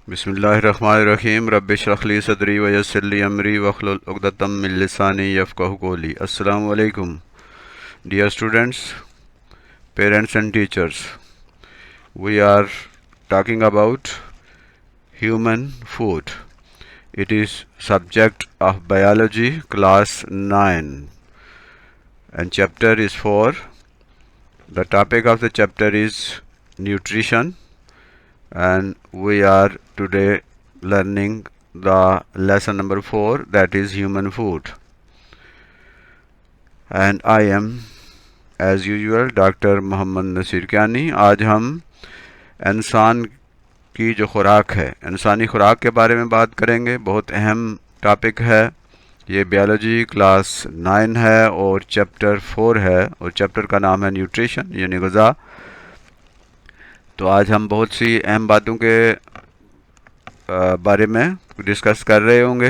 बिस्मिल्लाहिर्रहमानिर्रहीम रब्बिश्रह ली सदरी वयस्सिर ली अमरी वहलुल उक़दतम मिन लिसानी यफ़क़हू क़ौली। अस्सलामु अलैकुम dear students, parents and teachers. We are talking about human food. It is subject of biology class 9 and chapter is 4. The topic of the chapter is nutrition, and we are today learning the lesson number 4, that is human food. And I am as usual doctor Mohammad Naseer Kiyani. आज हम इंसान की जो खुराक है, इंसानी खुराक के बारे में बात करेंगे। बहुत अहम टॉपिक है। ये बायोलॉजी क्लास 9 है और चैप्टर 4 है और चैप्टर का नाम है न्यूट्रिशन यानी ग़िज़ा। तो आज हम बहुत सी अहम बातों के बारे में डिस्कस कर रहे होंगे।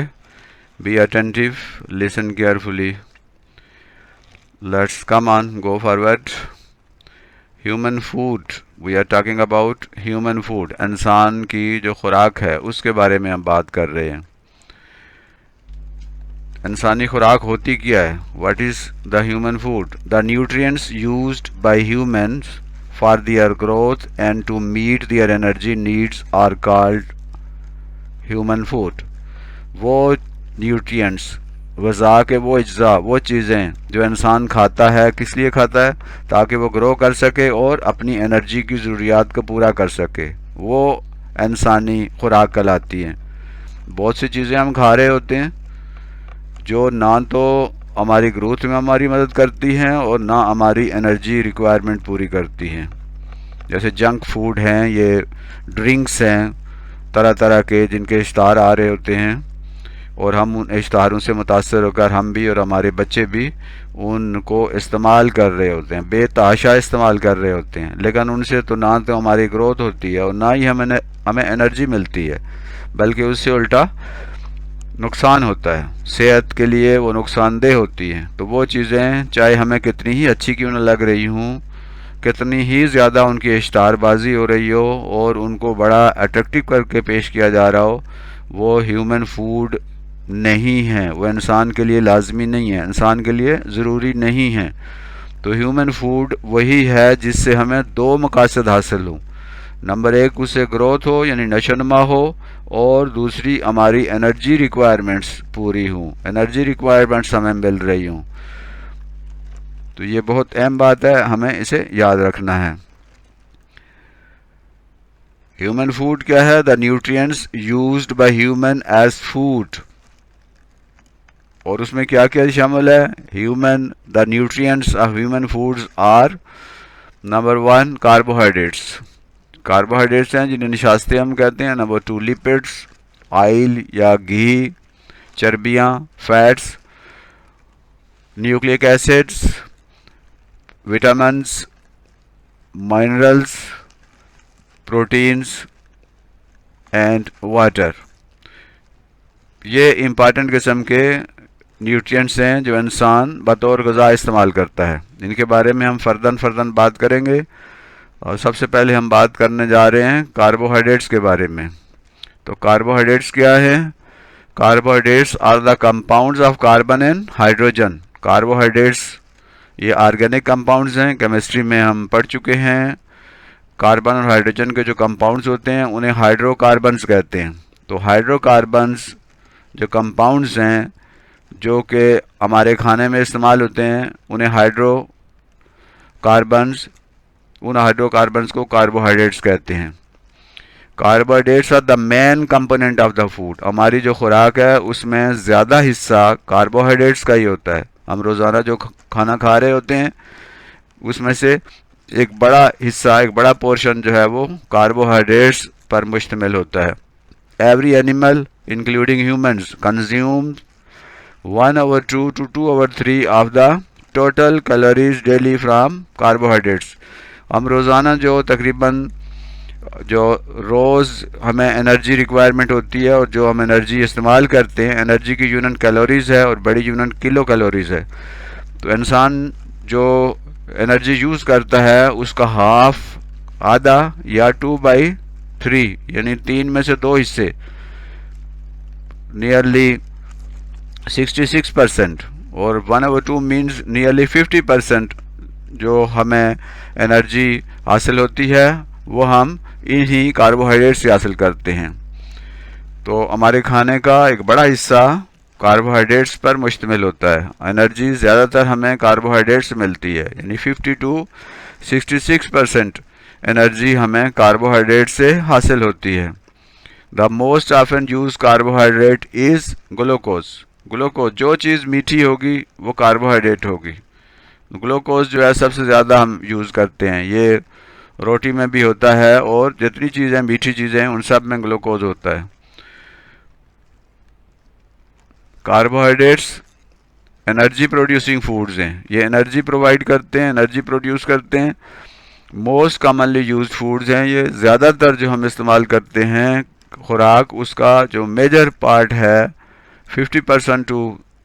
Be attentive, listen carefully, let's come on go forward. Human food, we are talking about human food. इंसान की जो खुराक है उसके बारे में हम बात कर रहे हैं। इंसानी खुराक होती क्या है? What is the human food? The nutrients used bye humans for their growth and to meet their energy needs are called human food. वो न्यूट्रिएंट्स, ग़िज़ा के वो अज्जा, वो चीज़ें जो इंसान खाता है, किस लिए खाता है? ताकि वो ग्रो कर सके और अपनी एनर्जी की ज़रूरियात को पूरा कर सके। वो इंसानी खुराक कहलाती हैं। बहुत सी चीज़ें हम खा रहे होते हैं जो ना तो हमारी ग्रोथ में हमारी मदद करती हैं और ना हमारी एनर्जी रिक्वायरमेंट पूरी करती हैं। जैसे जंक फूड हैं, ये ड्रिंक्स हैं तरह तरह के जिनके इश्तार आ रहे होते हैं और हम उन इश्तारों से मुतासर होकर हम भी और हमारे बच्चे भी उनको इस्तेमाल कर रहे होते हैं, बेतहाशा इस्तेमाल कर रहे होते हैं। लेकिन उनसे तो ना तो हमारी ग्रोथ होती है और ना ही हमें एनर्जी मिलती है, बल्कि उससे उल्टा नुकसान होता है। सेहत के लिए वो नुकसानदेह होती हैं। तो वो चीज़ें चाहे हमें कितनी ही अच्छी क्यों न लग रही हूँ, कितनी ही ज़्यादा उनकी इश्तारबाजी हो रही हो और उनको बड़ा अट्रैक्टिव करके पेश किया जा रहा हो, वो ह्यूमन फूड नहीं है। वो इंसान के लिए लाजमी नहीं है, इंसान के लिए ज़रूरी नहीं है। तो ह्यूमन फूड वही है जिससे हमें दो मकासद हासिल हों। नंबर एक, उससे ग्रोथ हो यानी नशोनुमा हो, और दूसरी हमारी एनर्जी रिक्वायरमेंट्स पूरी हों, एनर्जी रिक्वायरमेंट्स हमें मिल रही हों। तो ये बहुत अहम बात है, हमें इसे याद रखना है। ह्यूमन फूड क्या है? The nutrients used by human as food. और उसमें क्या क्या शामिल है? The nutrients of human foods are, number 1 carbohydrates. Carbohydrates हैं जिन्हें निशास्ते हम कहते हैं। नंबर 2 लिपिड्स, ऑयल या घी, चर्बियाँ, fats, nucleic acids, vitamins, minerals, proteins and water. ये इम्पॉर्टेंट किस्म के न्यूट्रिएंट्स हैं जो इंसान बतौर ग़िज़ा इस्तेमाल करता है। इनके बारे में हम फ़र्दन बात करेंगे। और सबसे पहले हम बात करने जा रहे हैं कार्बोहाइड्रेट्स के बारे में। तो कार्बोहाइड्रेट्स क्या है? Carbohydrates are the compounds of carbon and hydrogen. Carbohydrates ये ऑर्गेनिक कंपाउंड्स हैं, केमिस्ट्री में हम पढ़ चुके हैं। कार्बन और हाइड्रोजन के जो कंपाउंड्स होते हैं उन्हें हाइड्रोकार्बन्स कहते हैं। तो हाइड्रोकार्बन्स जो कंपाउंड्स हैं जो कि हमारे खाने में इस्तेमाल होते हैं उन्हें उन हाइड्रोकार्बन्स को कार्बोहाइड्रेट्स कहते हैं। Carbohydrates are the main component of the food. हमारी जो खुराक है उसमें ज़्यादा हिस्सा कार्बोहाइड्रेट्स का ही होता है। हम रोज़ाना जो खाना खा रहे होते हैं उसमें से एक बड़ा हिस्सा, एक बड़ा पोर्शन जो है वो कार्बोहाइड्रेट्स पर मुश्तमिल होता है। Every animal including humans consume 1/2 to 2/3 of the total calories daily from carbohydrates. हम रोज़ाना जो तकरीबन जो रोज़ हमें एनर्जी रिक्वायरमेंट होती है और जो हम एनर्जी इस्तेमाल करते हैं, एनर्जी की यूनिट कैलोरीज़ है और बड़ी यूनिट किलो कैलोरीज़ है। तो इंसान जो एनर्जी यूज़ करता है उसका हाफ, आधा या 2/3 3, यानी 3 में से 2 हिस्से, नियरली 66%, और 1/2 मीन्स नियरली 50% जो हमें एनर्जी हासिल होती है वो हम इन्हीं कार्बोहाइड्रेट से हासिल करते हैं। तो हमारे खाने का एक बड़ा हिस्सा कार्बोहाइड्रेट्स पर मुश्तमिल होता है। एनर्जी ज़्यादातर हमें कार्बोहाइड्रेट से मिलती है, यानी 50 to 66% एनर्जी हमें कार्बोहाइड्रेट से हासिल होती है। The most often use carbohydrate is glucose. Glucose, जो चीज़ मीठी होगी वो कार्बोहाइड्रेट होगी। ग्लूकोज जो है सबसे ज़्यादा हम यूज़ करते हैं। ये रोटी में भी होता है और जितनी चीज़ें मीठी चीज़ें हैं उन सब में ग्लूकोज होता है। कार्बोहाइड्रेट्स एनर्जी प्रोड्यूसिंग फूड्स हैं, ये एनर्जी प्रोवाइड करते हैं, एनर्जी प्रोड्यूस करते हैं। मोस्ट कॉमनली यूज फूड्स हैं ये, ज़्यादातर जो हम इस्तेमाल करते हैं खुराक, उसका जो मेजर पार्ट है 50% to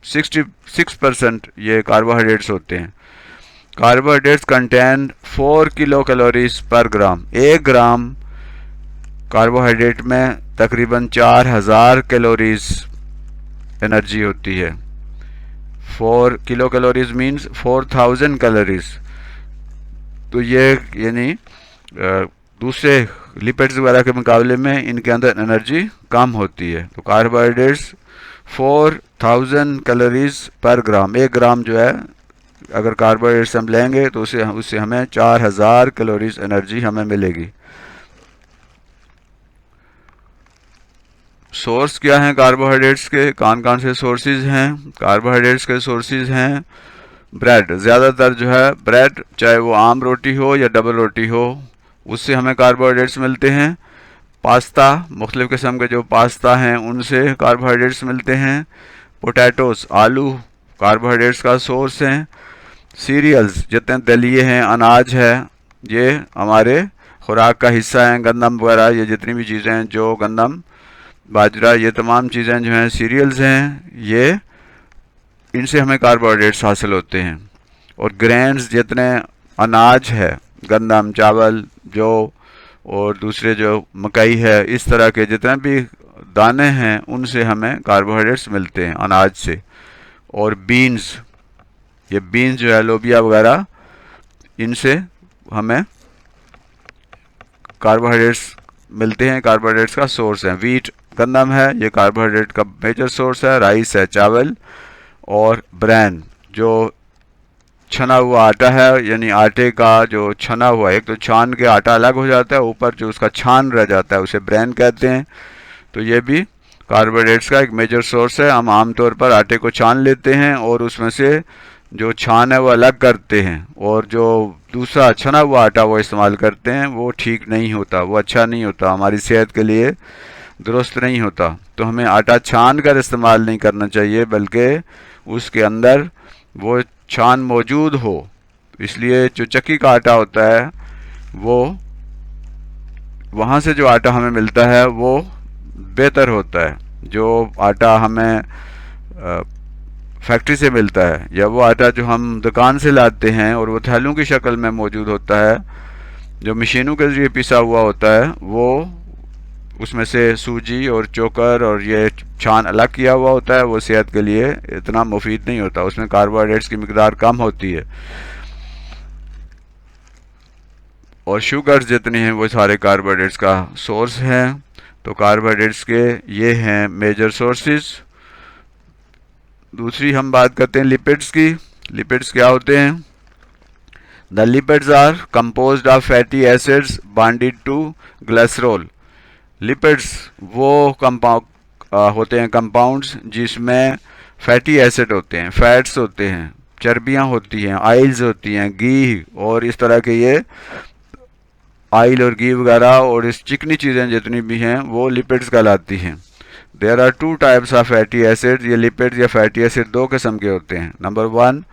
66% ये कार्बोहाइड्रेट्स होते हैं। कार्बोहाइड्रेट्स कंटेन 4 किलो कैलोरीज पर ग्राम। 1 ग्राम कार्बोहाइड्रेट में तकरीबन 4000 कैलोरीज एनर्जी होती है। 4 किलो कैलोरीज मीन्स 4000 कैलोरीज। तो ये यानी दूसरे लिपिड्स वगैरह के मुकाबले में इनके अंदर एनर्जी कम होती है। तो कार्बोहाइड्रेट्स 4000 कैलोरीज पर ग्राम, 1 ग्राम जो है अगर कार्बोहाइड्रेट्स हम लेंगे तो उससे हमें 4000 कैलोरीज एनर्जी हमें मिलेगी। सोर्स क्या हैं कार्बोहाइड्रेट्स के, कौन कौन से सोर्सेज हैं? कार्बोहाइड्रेट्स के सोर्सेज हैं ब्रेड। ज़्यादातर जो है ब्रेड, चाहे वो आम रोटी हो या डबल रोटी हो, उससे हमें कार्बोहाइड्रेट्स मिलते हैं। पास्ता, मुख्तलिफ़ किस्म के जो पास्ता हैं उनसे कार्बोहाइड्रेट्स मिलते हैं। पोटैटोस, आलू कार्बोहाइड्रेट्स का सोर्स हैं। सीरियल्स, जितने दलिए हैं, अनाज है, ये हमारे खुराक का हिस्सा हैं। गंदम वगैरह, ये जितनी भी चीज़ें हैं, जो गंदम, बाजरा, ये तमाम चीज़ें जो हैं सीरियल्स हैं, ये इनसे हमें कार्बोहाइड्रेट्स हासिल होते हैं। और ग्रेन्स, जितने अनाज है, गंदम, चावल, जौ और दूसरे जो मकई है, इस तरह के जितने भी दाने हैं उनसे हमें कार्बोहाइड्रेट्स मिलते हैं अनाज से। और बीन्स, ये बीन्स जो है, लोबिया वगैरह, इनसे हमें कार्बोहाइड्रेट्स मिलते हैं, कार्बोहाइड्रेट्स का सोर्स है। वीट, गंदम है, ये कार्बोहाइड्रेट का मेजर सोर्स है। राइस है, चावल। और ब्रैन, जो छना हुआ आटा है, यानी आटे का जो छना हुआ, एक तो छान के आटा अलग हो जाता है, ऊपर जो उसका छान रह जाता है उसे ब्रैन कहते हैं। तो ये भी कार्बोहाइड्रेट्स का एक मेजर सोर्स है। हम आमतौर पर आटे को छान लेते हैं और उसमें से जो छान है वो अलग करते हैं, और जो दूसरा छना हुआ आटा वो इस्तेमाल करते हैं, वो ठीक नहीं होता, वो अच्छा नहीं होता, हमारी सेहत के लिए दुरुस्त नहीं होता। तो हमें आटा छान कर इस्तेमाल नहीं करना चाहिए, बल्कि उसके अंदर वो छान मौजूद हो। इसलिए जो चक्की का आटा होता है, वो वहाँ से जो आटा हमें मिलता है वो बेहतर होता है। जो आटा हमें फैक्ट्री से मिलता है, या वो आटा जो हम दुकान से लाते हैं और वो थैलों की शक्ल में मौजूद होता है, जो मशीनों के ज़रिए पिसा हुआ होता है, वो उसमें से सूजी और चोकर और ये छान अलग किया हुआ होता है, वो सेहत के लिए इतना मुफीद नहीं होता, उसमें कार्बोहाइड्रेट्स की मिकदार कम होती है। और शुगर्स जितनी हैं वो सारे कार्बोहाइड्रेट्स का सोर्स हैं। तो कार्बोहाइड्रेट्स के ये हैं मेजर सोर्सेज। दूसरी हम बात करते हैं लिपिड्स की। लिपिड्स क्या होते हैं? The lipids are composed of fatty acids bonded to glycerol. Lipids वो होते हैं कंपाउंड्स जिसमें फैटी एसिड होते हैं, फैट्स होते हैं, चर्बियाँ होती हैं, आयल्स होती हैं, घी और इस तरह के ये आयल और घी वगैरह और इस चिकनी चीज़ें जितनी भी हैं वो लिपिड्स कहलाती हैं। There are 2 types of fatty acid. ये लिपिड्स या फैटी एसिड 2 किस्म के होते हैं। Number 1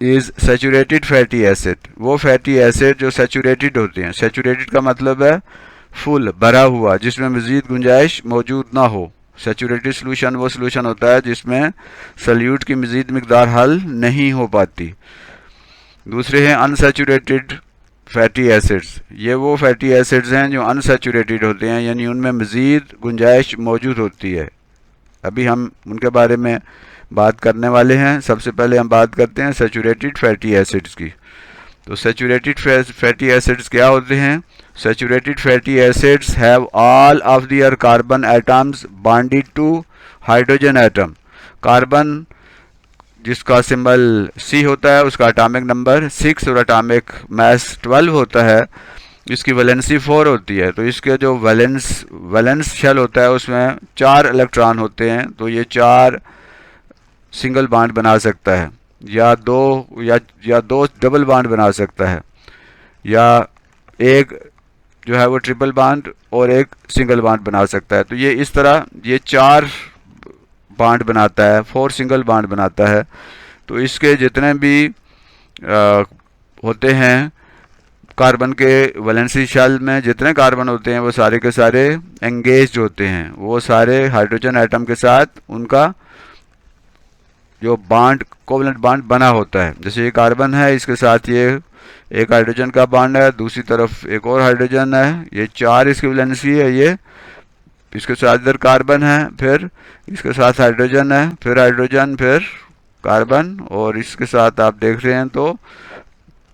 is saturated fatty acid. वो फैटी एसिड जो सैचुरेटेड होते हैं। सैचुरेटेड का मतलब है फुल, भरा हुआ, जिसमें मज़ीद गुंजाइश मौजूद ना हो। सैचुरेटेड सॉल्यूशन वो सॉल्यूशन होता है जिसमें सल्यूट की मज़ीद मिकदार हल नहीं हो पाती। दूसरे हैं अनसैचुरेटेड फैटी एसिड्स, ये वो फैटी एसिड्स हैं जो अनसैचुरेटेड होते हैं, यानी उनमें मज़ीद गुंजाइश मौजूद होती है। अभी हम उनके बारे में बात करने वाले हैं। सबसे पहले हम बात करते हैं सैचुरेटेड फैटी एसिड्स की। तो सैचुरेटेड फैटी एसिड्स क्या होते हैं? Saturated fatty acids have all of their carbon atoms bonded to hydrogen atom. Carbon जिसका सिंबल C होता है, उसका एटॉमिक नंबर 6 और एटॉमिक मास 12 होता है, इसकी वैलेंसी 4 होती है। तो इसके जो वैलेंस शेल होता है उसमें 4 इलेक्ट्रॉन होते हैं। तो ये 4 सिंगल बॉन्ड बना सकता है, या दो डबल बॉन्ड बना सकता है, या एक जो है वो ट्रिपल बॉन्ड और एक सिंगल बॉन्ड बना सकता है। तो ये इस तरह ये 4 बॉन्ड बनाता है, 4 सिंगल बॉन्ड बनाता है। तो इसके जितने भी होते हैं कार्बन के वैलेंसी शेल में जितने कार्बन होते हैं वो सारे के सारे एंगेज्ड होते हैं, वो सारे हाइड्रोजन एटम के साथ उनका जो बॉन्ड कोवलेंट बॉन्ड बना होता है। जैसे ये कार्बन है, इसके साथ ये एक हाइड्रोजन का बॉन्ड है, दूसरी तरफ एक और हाइड्रोजन है, ये 4 इसकी वैलेंसी है। ये इसके साथ इधर कार्बन है, फिर इसके साथ हाइड्रोजन है, फिर हाइड्रोजन, फिर कार्बन, और इसके साथ आप देख रहे हैं तो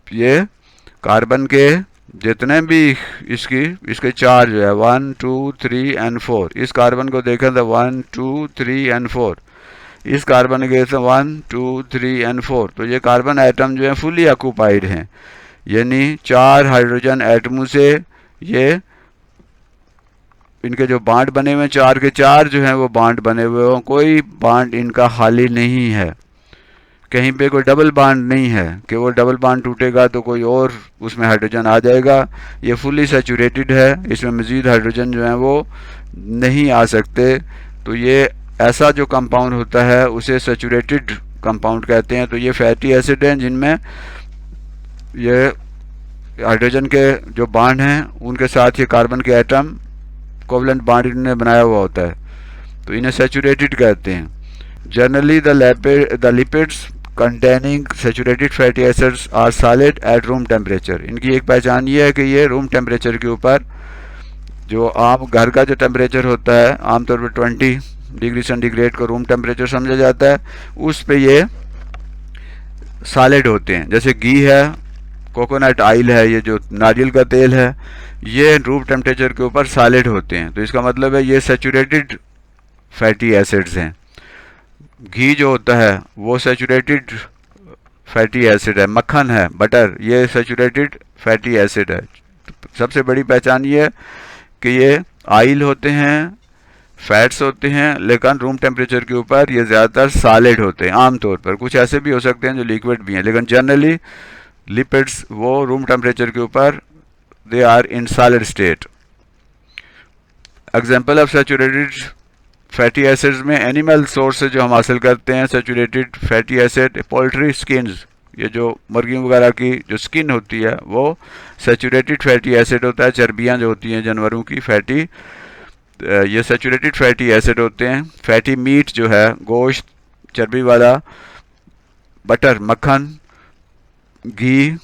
ये कार्बन के जितने भी इसके चार्ज जो है 1 2 3 एंड 4, इस कार्बन को देखें तो 1 2 3 एंड 4, इस कार्बन के 1 2 3 एंड 4। तो ये कार्बन एटम जो है फुली ऑक्यूपाइड हैं, यानी 4 हाइड्रोजन एटमों से ये इनके जो बॉन्ड बने हुए हैं 4 के 4 जो हैं वो बॉन्ड बने हुए हों, कोई बॉन्ड इनका खाली नहीं है, कहीं पे कोई डबल बॉन्ड नहीं है कि वो डबल बॉन्ड टूटेगा तो कोई और उसमें हाइड्रोजन आ जाएगा। ये फुली सैचुरेटेड है, इसमें मज़ीद हाइड्रोजन जो है वो नहीं आ सकते। तो ये ऐसा जो कंपाउंड होता है उसे सैचुरेटेड कंपाउंड कहते हैं। तो ये फैटी एसिड हैं जिनमें ये हाइड्रोजन के जो बॉन्ड हैं उनके साथ ये कार्बन के एटम कोवलेंट बॉन्ड इन्होंने बनाया हुआ होता है, तो इन्हें सैचुरेटेड कहते हैं। Generally the lipids containing saturated fatty acids are solid at room temperature. इनकी एक पहचान ये है कि ये रूम टेम्परेचर के ऊपर, जो आम घर का जो टेम्परेचर होता है आमतौर पर 20 डिग्री सेंटीग्रेड को रूम टेम्परेचर समझा जाता है, उस पे ये सॉलिड होते हैं। जैसे घी है, कोकोनट ऑयल है, ये जो नारियल का तेल है, ये रूम टेम्परेचर के ऊपर सॉलिड होते हैं। तो इसका मतलब है ये सैचुरेटेड फैटी एसिड्स हैं। घी जो होता है वो सैचुरेटेड फैटी एसिड है, मक्खन है, बटर, ये सैचुरेटेड फैटी एसिड है। सबसे बड़ी पहचान ये है कि ये ऑयल होते हैं, फैट्स होते हैं, लेकिन रूम टेम्परेचर के ऊपर ये ज़्यादातर सॉलिड होते हैं। आमतौर पर कुछ ऐसे भी हो सकते हैं जो लिक्विड भी हैं, लेकिन जनरली लिपिड्स वो रूम टेम्परेचर के ऊपर they are in solid state. Example of saturated fatty acids में एनिमल सोर्स से जो हम हासिल करते हैं saturated fatty acid, poultry skins, ये जो मुर्गियों वगैरह की जो स्किन होती है वो सैचुरेटेड फैटी एसिड होता है। चर्बियाँ जो होती हैं जानवरों की फैटी, ये सैचुरेटेड फैटी एसिड होते हैं। फैटी मीट जो है गोश्त, चर्बी वाला, बटर, मक्खन, घी,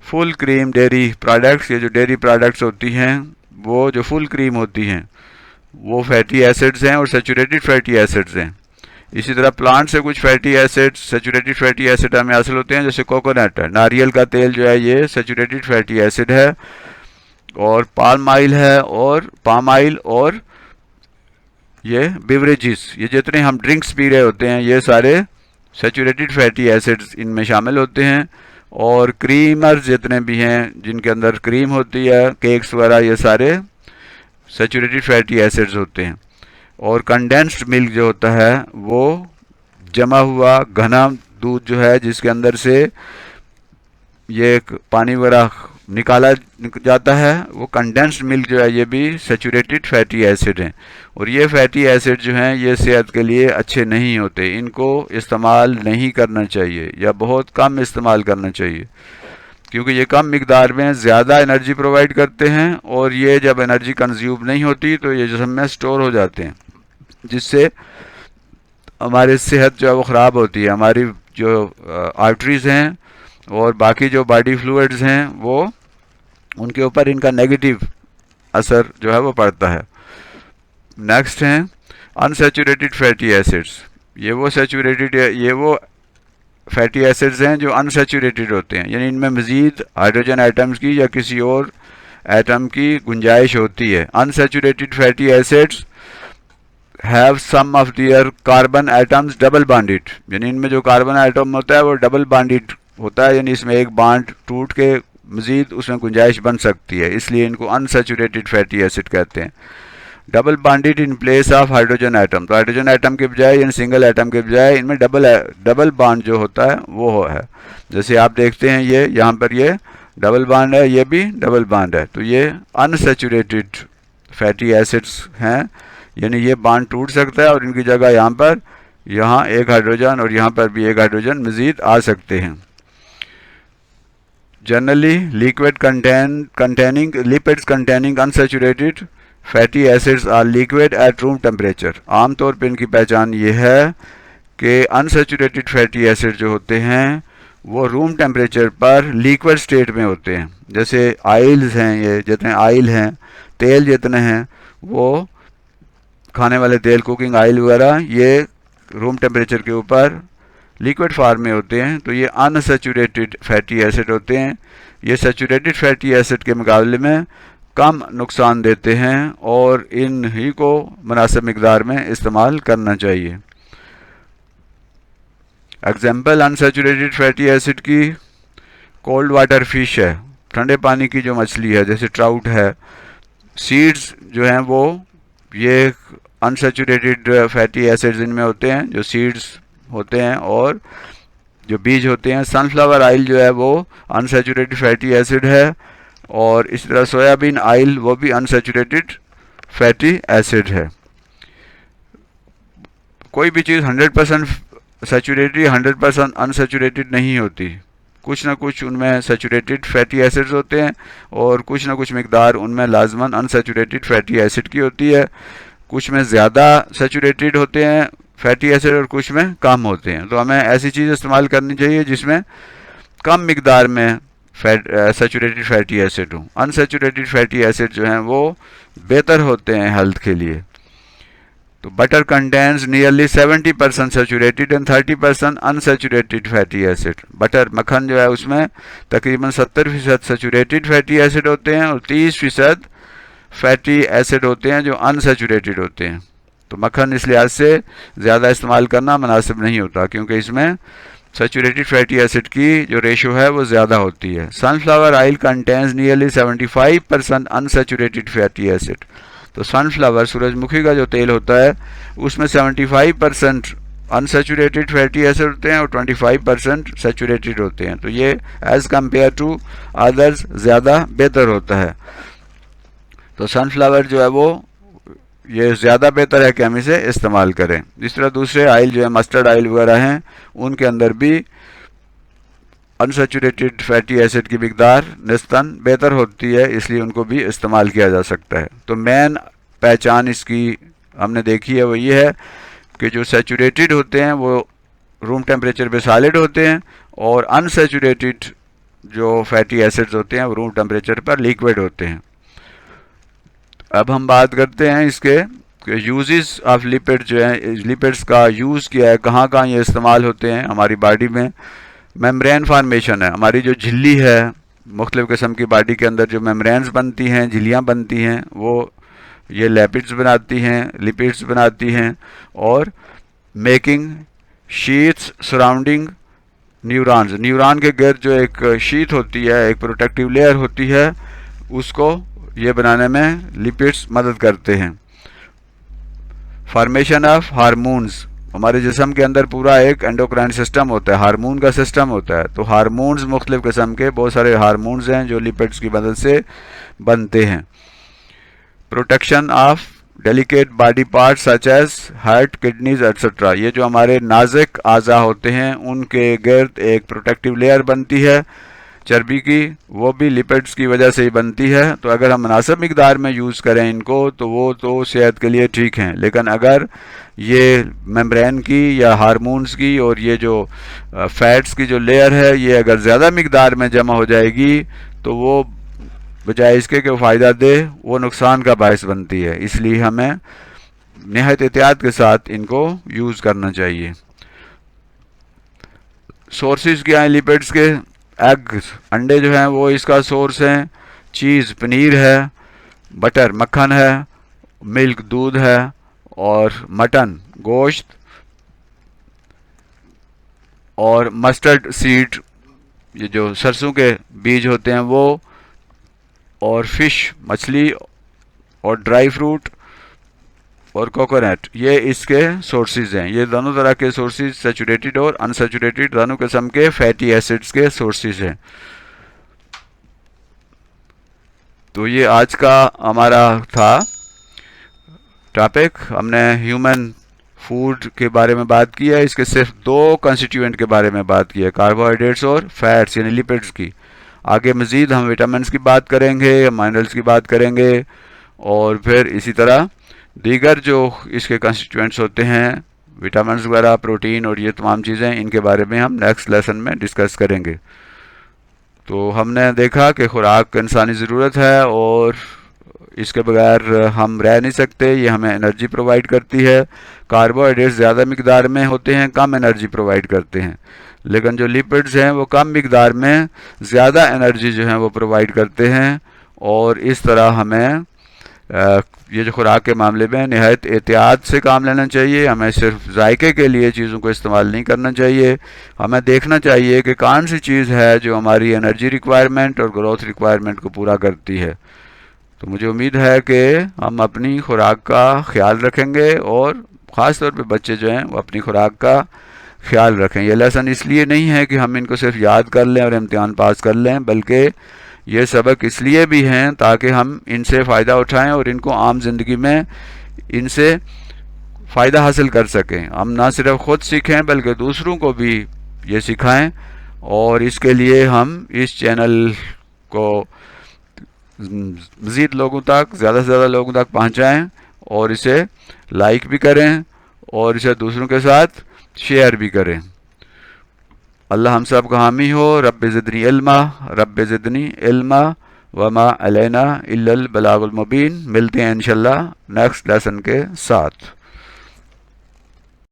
फुल क्रीम, डेयरी प्रोडक्ट्स, ये जो डेयरी प्रोडक्ट्स होती हैं वो जो फुल क्रीम होती हैं वो फैटी एसिड्स हैं और सैचुरेटेड फैटी एसिड्स हैं। इसी तरह प्लांट से कुछ fatty acids, saturated fatty acid हमें हासिल होते हैं, जैसे कोकोनट है, नारियल का तेल जो है ये सैचुरेटेड फैटी एसिड है, और पाम ऑयल है, और पाम ऑयल, और ये बिवरेजेस, ये जितने हम ड्रिंक्स पी रहे होते हैं ये सारे सैचुरेटेड फैटी एसिड्स इनमें शामिल होते हैं। और क्रीमर्स जितने भी हैं जिनके अंदर क्रीम होती है, केक्स वगैरह, ये सारे सैचुरेटेड फैटी एसिड्स होते हैं। और कंडेंस्ड मिल्क जो होता है वो जमा हुआ घना दूध जो है जिसके अंदर से ये पानी वगैरह निकाला जाता है, वो कंडेंस्ड मिल्क जो है ये भी सैचुरेटेड फैटी एसिड हैं। और ये फैटी एसिड जो हैं ये सेहत के लिए अच्छे नहीं होते, इनको इस्तेमाल नहीं करना चाहिए या बहुत कम इस्तेमाल करना चाहिए, क्योंकि ये कम मिकदार में ज़्यादा एनर्जी प्रोवाइड करते हैं, और ये जब एनर्जी कंज्यूम नहीं होती तो ये जिस्म में स्टोर हो जाते हैं, जिससे हमारी सेहत जो है वो ख़राब होती है। हमारी जो आर्टरीज़ हैं और बाकी जो बॉडी फ्लूइड्स हैं वो उनके ऊपर इनका नेगेटिव असर जो है वो पड़ता है। नेक्स्ट हैं अनसैचुरेटेड फैटी एसिड्स। ये वो फैटी एसिड्स हैं जो अनसैचुरेटेड होते हैं, यानी इनमें मज़ीद हाइड्रोजन एटम्स की या किसी और एटम की गुंजाइश होती है। Unsaturated fatty acids have some of their carbon atoms double bonded, यानी इनमें जो कार्बन एटम होता है वो डबल बॉन्डेड होता है, यानी इसमें एक बॉन्ड टूट के मज़ीद उसमें गुंजाइश बन सकती है, इसलिए इनको अनसैचुरेटेड फैटी एसिड कहते हैं। Double bonded in place of hydrogen atom, तो हाइड्रोजन एटम के बजाय यानी सिंगल एटम के बजाय इनमें डबल बॉन्ड जो होता है वो है। जैसे आप देखते हैं ये यहाँ पर ये डबल बॉन्ड है, ये भी डबल बॉन्ड है, तो ये अनसैचुरेटेड फैटी एसिड्स हैं, यानी ये बॉन्ड टूट सकता है और इनकी जगह यहाँ एक हाइड्रोजन और यहाँ पर भी एक हाइड्रोजन मज़ीद आ सकते हैं। Generally liquid containing lipids containing unsaturated fatty acids are liquid at room temperature. आमतौर पर इनकी पहचान ये है कि अनसैचुरेटेड फैटी एसिड जो होते हैं वो रूम टेम्परेचर पर लिक्विड स्टेट में होते हैं। जैसे आयल्स हैं, ये जितने आयल हैं, तेल जितने हैं, वो खाने वाले तेल, कुकिंग आयल वगैरह, ये रूम टेम्परेचर के ऊपर लिक्विड फॉर्म में होते हैं, तो ये अनसैचुरेटेड फैटी एसिड होते हैं। ये सैचुरेटेड फैटी एसिड के मुकाबले में कम नुकसान देते हैं और इन ही को मुनासिब मिकदार में इस्तेमाल करना चाहिए। एग्जाम्पल अनसैचुरेटेड फैटी एसिड की कोल्ड वाटर फिश है, ठंडे पानी की जो मछली है, जैसे ट्राउट है। सीड्स जो हैं वो ये अनसैचुरेटेड फैटी एसिड्स इनमें होते हैं, जो सीड्स होते हैं, और जो बीज होते हैं। सनफ्लावर ऑयल जो है वो अनसैचुरेटेड फैटी एसिड है, और इस तरह सोयाबीन ऑयल वो भी अनसैचुरेटेड फैटी एसिड है। कोई भी चीज़ 100% सैचुरेटेड 100% अनसैचुरेटेड नहीं होती, कुछ ना कुछ उनमें सैचुरेटेड फैटी एसिड्स होते हैं और कुछ ना कुछ मिकदार उनमें लाजमन अनसैचुरेटेड फैटी एसिड की होती है। कुछ में ज़्यादा सैचुरेटेड होते हैं फैटी एसिड और कुछ में कम होते हैं, तो हमें ऐसी चीज़ इस्तेमाल करनी चाहिए जिसमें कम मिकदार में सैचुरेटेड फैटी एसिड हो। अनसैचुरेटेड फैटी एसिड जो हैं वो बेहतर होते हैं हेल्थ के लिए। तो butter contains nearly 70% saturated and 30% unsaturated fatty acid. Butter मक्खन जो है उसमें तकरीबन 70% सैचुरेटेड फैटी एसिड होते हैं और 30% फैटी एसिड होते हैं जो अनसैचुरेटेड होते हैं। तो मक्खन इस लिहाज से ज़्यादा इस्तेमाल करना मुनासिब नहीं होता, क्योंकि इसमें सैचुरेटेड फैटी एसिड की जो रेशो है वो ज़्यादा होती है। Sunflower oil contains nearly 75% unsaturated fatty acid. तो सनफ्लावर, सूरजमुखी का जो तेल होता है उसमें 75% अनसैचुरेटेड फैटी एसिड होते हैं और 25% सैचुरेटेड होते हैं, तो ये एज़ कम्पेयर टू अदर्स ज़्यादा बेहतर होता है। तो सनफ्लावर जो है वो ये ज़्यादा बेहतर है कि हम इसे इस्तेमाल करें। इस तरह दूसरे ऑयल जो है मस्टर्ड ऑयल वगैरह हैं उनके अंदर भी अनसैचुरेटेड फैटी एसिड की मिकदार निस्बतन बेहतर होती है, इसलिए उनको भी इस्तेमाल किया जा सकता है। तो मेन पहचान इसकी हमने देखी है वो ये है कि जो सैचुरेटेड होते हैं वो रूम टेम्परेचर पे सॉलिड होते हैं और अनसैचुरेटेड जो फैटी एसिड्स होते हैं वो रूम टेम्परेचर पर लिक्विड होते हैं। अब हम बात करते हैं इसके यूजेस ऑफ लिपिड जो है, लिपिड्स का यूज़ किया है, कहाँ कहाँ ये इस्तेमाल होते हैं हमारी बॉडी में। मेम्ब्रेन फार्मेशन है, हमारी जो झिल्ली है, मुख्तलिफ़ किस्म की बॉडी के अंदर जो मेम्ब्रेन्स बनती हैं, झिल्लियाँ बनती हैं, वो ये लिपिड्स बनाती हैं, लिपिड्स बनाती हैं। और making sheets surrounding neurons, neuron के गिर्द जो एक शीट होती है, एक प्रोटेक्टिव लेयर होती है, उसको ये बनाने में लिपिड्स मदद करते हैं। फॉर्मेशन ऑफ हार्मोन्स, हमारे जिस्म के अंदर पूरा एक एंडोक्राइन सिस्टम होता है, हार्मोन का सिस्टम होता है। तो हार्मोन्स मुख्तलिफ़ किस्म के बहुत सारे हार्मोन्स हैं जो लिपिड्स की मदद से बनते हैं। Protection of delicate body parts such as heart, kidneys etcetera, ये जो हमारे नाजुक आज़ा होते हैं उनके गिर्द एक प्रोटेक्टिव लेयर बनती है चर्बी की, वो भी लिपिड्स की वजह से ही बनती है। तो अगर हम मुनासिब मिकदार में यूज़ करें इनको तो वो तो सेहत के लिए ठीक हैं, लेकिन अगर ये मेम्ब्रेन की या हार्मोन्स की और ये जो फैट्स की जो लेयर है ये अगर ज़्यादा मिकदार में जमा हो जाएगी तो वो बजाय इसके कि वो फ़ायदा दे वो नुकसान का बायस बनती है। इसलिए हमें नहायत एहतियात के साथ इनको यूज़ करना चाहिए। सोर्सेज क्या हैं लिपिड्स के? एग, अंडे जो हैं वो इसका सोर्स हैं। चीज़, पनीर है। बटर, मक्खन है। मिल्क, दूध है। और मटन, गोश्त। और मस्टर्ड सीड, ये जो सरसों के बीज होते हैं वो। और फिश, मछली। और ड्राई फ्रूट और कोकोनट, ये इसके सोर्सेज हैं। ये दोनों तरह के सोर्सेज, सैचुरेटेड और अनसैचुरेटेड, दोनों किस्म के फैटी एसिड्स के सोर्सेज हैं। तो ये आज का हमारा था टॉपिक। हमने ह्यूमन फूड के बारे में बात की है। इसके सिर्फ दो कंस्टिट्यूएंट के बारे में बात की है, कार्बोहाइड्रेट्स और फैट्स यानी लिपिड्स की। आगे मज़ीद हम विटामिन्स की बात करेंगे, मिनरल्स की बात करेंगे, और फिर इसी तरह दीगर जो इसके कंस्टिट्यूएंट्स होते हैं, विटामिन वगैरह, प्रोटीन और ये तमाम चीज़ें, इनके बारे में हम नेक्स्ट लेसन में डिस्कस करेंगे। तो हमने देखा कि खुराक इंसानी ज़रूरत है और इसके बगैर हम रह नहीं सकते। ये हमें एनर्जी प्रोवाइड करती है। कार्बोहाइड्रेट्स ज़्यादा मिकदार में होते हैं, कम एनर्जी प्रोवाइड करते हैं, लेकिन जो लिपिड्स हैं वो कम मिकदार में ज़्यादा एनर्जी जो है वो प्रोवाइड करते हैं। और इस तरह हमें ये जो खुराक के मामले में नहायत एहतियात से काम लेना चाहिए। हमें सिर्फ जायके के लिए चीज़ों को इस्तेमाल नहीं करना चाहिए। हमें देखना चाहिए कि कौन सी चीज़ है जो हमारी एनर्जी रिक्वायरमेंट और ग्रोथ रिक्वायरमेंट को पूरा करती है। तो मुझे उम्मीद है कि हम अपनी खुराक का ख्याल रखेंगे और ख़ास तौर पे बच्चे जो हैं वो अपनी खुराक का ख्याल रखें। ये लेसन इसलिए नहीं है कि हम इनको सिर्फ याद कर लें और इम्तिहान पास कर लें, बल्कि ये सबक इसलिए भी हैं ताकि हम इनसे फ़ायदा उठाएं और इनको आम ज़िंदगी में इनसे फ़ायदा हासिल कर सकें। हम ना सिर्फ ख़ुद सीखें बल्कि दूसरों को भी ये सिखाएं। और इसके लिए हम इस चैनल को मज़ीद लोगों तक, ज़्यादा से ज़्यादा लोगों तक पहुँचाएँ और इसे लाइक भी करें और इसे दूसरों के साथ शेयर भी करें। अल्लाह हम सब का हामी हो। रब्बि ज़िदनी इल्मा, रब्बि ज़िदनी इल्मा, वमा अलैना इल्लल बलागुल मुबीन। मिलते हैं इंशाल्लाह नेक्स्ट लेसन के साथ।